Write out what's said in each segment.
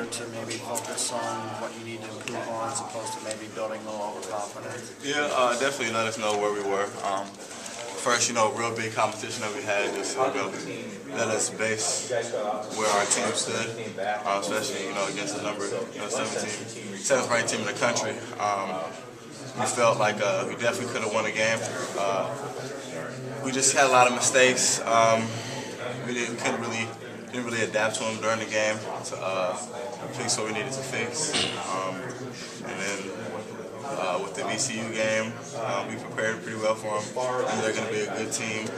to maybe focus on what you need to improve on as opposed to maybe building a little overconfidence? Yeah, definitely let us know where we were. First, real big competition that we had, just let us base where our team stood, especially against the number 7th ranked team in the country. We felt like we definitely could have won a game. We just had a lot of mistakes. We didn't really adapt to them during the game to fix what we needed to fix. And then with the VCU game, we prepared pretty well for them. And they're going to be a good team.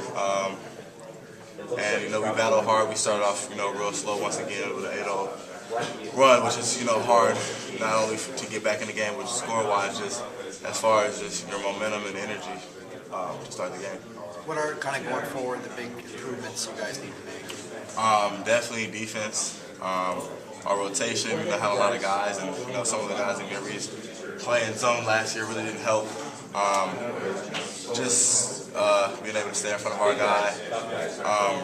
And we battled hard. We started off real slow once again with an 8-0 run, which is hard not only to get back in the game, but score-wise, just as far as just your momentum and energy to start the game. What are kind of going forward the big improvements you guys need to make? Definitely defense. Our rotation, had a lot of guys, and some of the guys in Gary's playing zone last year really didn't help. Just being able to stay in front of our guy,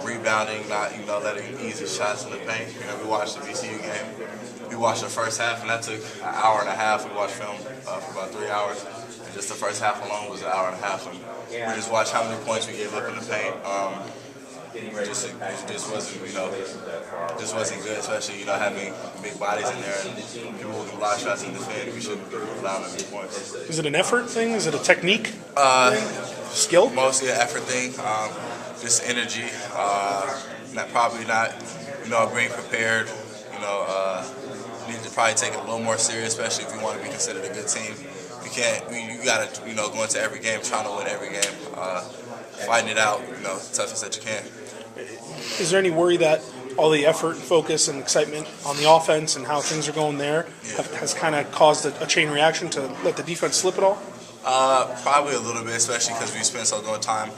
rebounding, not letting easy shots in the paint. We watched the VCU game. We watched the first half, and that took an hour and a half. We watched film for about 3 hours. And just the first half alone was an hour and a half. And we just watched how many points we gave up in the paint. It just wasn't good, especially having big bodies in there and people who can block shots and defend. We shouldn't be allowing them to get points. Is it an effort thing? Is it a technique thing? Skill? Mostly an effort thing. Just energy. Probably not being prepared. Need to probably take it a little more serious, especially if you want to be considered a good team. You got to go into every game trying to win every game. Fighting it out, as tough as that you can. Is there any worry that all the effort, focus, and excitement on the offense and how things are going there has kind of caused a chain reaction to let the defense slip at all? Probably a little bit, especially because we spent so much time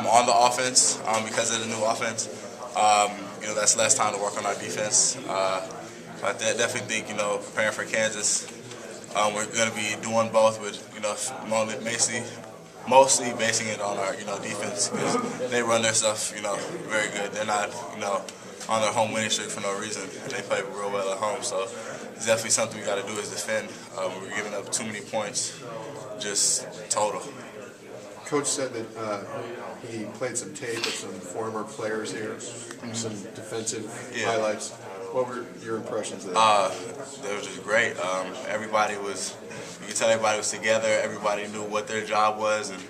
on the offense because of the new offense. That's less time to work on our defense. I definitely think preparing for Kansas, we're going to be doing both, with mostly basing it on our defense, because they run their stuff very good. They're not on their home winning streak for no reason, and they play real well at home. So it's definitely something we got to do is defend. We're giving up too many points, just total. Coach said that he played some tape with some former players here, some defensive highlights. What were your impressions of that? They were just great. You could tell everybody was together. Everybody knew what their job was, and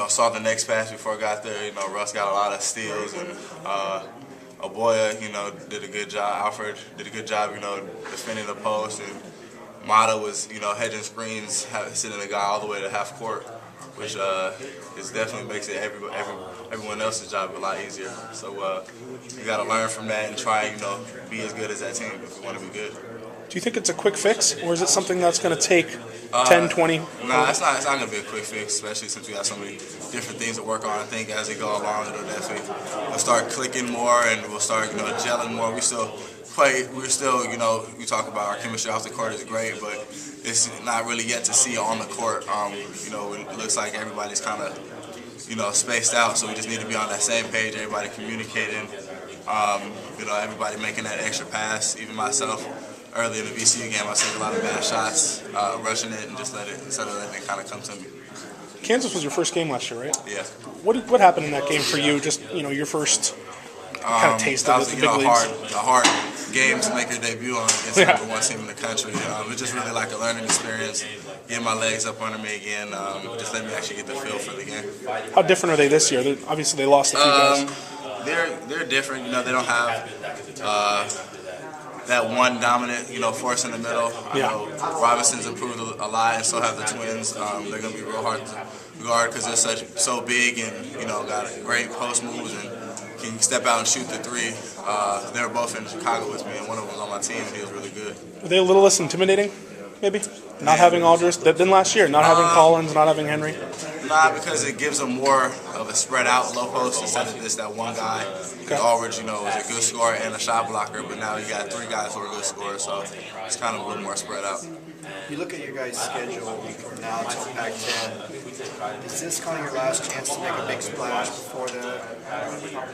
saw the next pass before I got there. Russ got a lot of steals, and Aboya, did a good job. Alfred did a good job, defending the post, and Mata was, hedging screens, sending the guy all the way to half court, which definitely makes it everyone else's job a lot easier. So you got to learn from that and try and be as good as that team if we want to be good. Do you think it's a quick fix, or is it something that's going to take 10, 20? Nah, it's not going to be a quick fix, especially since we have so many different things to work on. I think as we go along, we'll start clicking more, and we'll start gelling more. We still, we talk about our chemistry off the court is great, but it's not really yet to see on the court. It looks like everybody's kind of spaced out, so we just need to be on that same page. Everybody communicating, everybody making that extra pass. Even myself, early in the VCU game, I took a lot of bad shots, rushing it, and instead of letting it kind of come to me. Kansas was your first game last year, right? Yeah. What happened in that game for you? Just your first kind of taste of the big leagues. A hard game to make your debut on against the number one team in the country. It was just really like a learning experience, getting my legs up under me again, just let me actually get the feel for the game. How different are they this year? Obviously, they lost a few guys. They're different. They don't have that one dominant, force in the middle. I know Robinson's improved a lot, and so have the twins. They're going to be real hard to guard because they're so big and got great post moves and can step out and shoot the three. They were both in Chicago with me, and one of them was on my team, and he was really good. Were they a little less intimidating, maybe? Not having Aldridge than last year, not having Collins, not having Henry? Nah, because it gives them more of a spread out low post instead of just that one guy. Aldridge, was a good scorer and a shot blocker, but now you got three guys who are good scorers, so it's kind of a little more spread out. You look at your guys' schedule from now until Pac-10. Is this kind of your last chance to make a big splash before the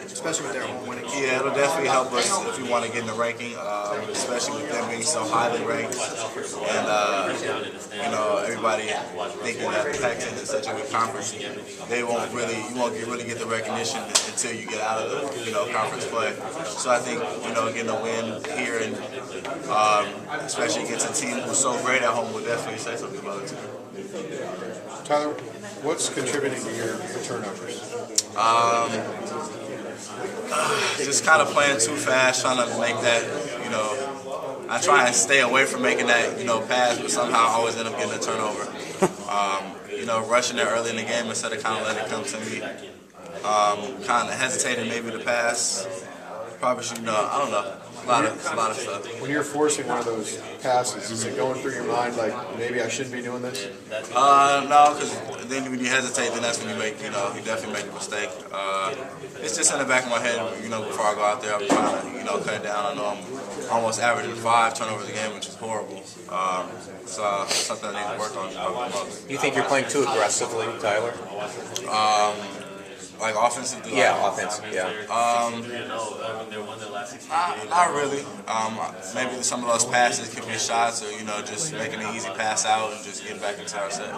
especially with their home winning. Yeah, it'll definitely help us if we want to get in the ranking, especially with them being so highly ranked, and you know, everybody thinking that the Pac-10 is such a good conference. You won't really get the recognition until you get out of the conference play. So I think getting a win here and especially against a team who's so great at home will definitely say something about it too. Tyler, what's contributing to your turnovers? Just kind of playing too fast, trying to make that, I try and stay away from making that, pass, but somehow I always end up getting a turnover. Rushing it early in the game instead of kind of letting it come to me. Kind of hesitating maybe to pass. Probably should, I don't know. A lot of stuff. When you're forcing one of those passes, is it going through your mind like maybe I shouldn't be doing this? No, because then when you hesitate, then that's when you definitely make a mistake. It's just in the back of my head, before I go out there, I'm trying to, cut it down. I know I'm almost averaging 5 turnovers a game, which is horrible. So it's something I need to work on. You think you're playing too aggressively, Tyler? Like offensively? Yeah, offensive. Yeah. Not really. Maybe some of those passes could be shots, or just making an easy pass out and just getting back into our set.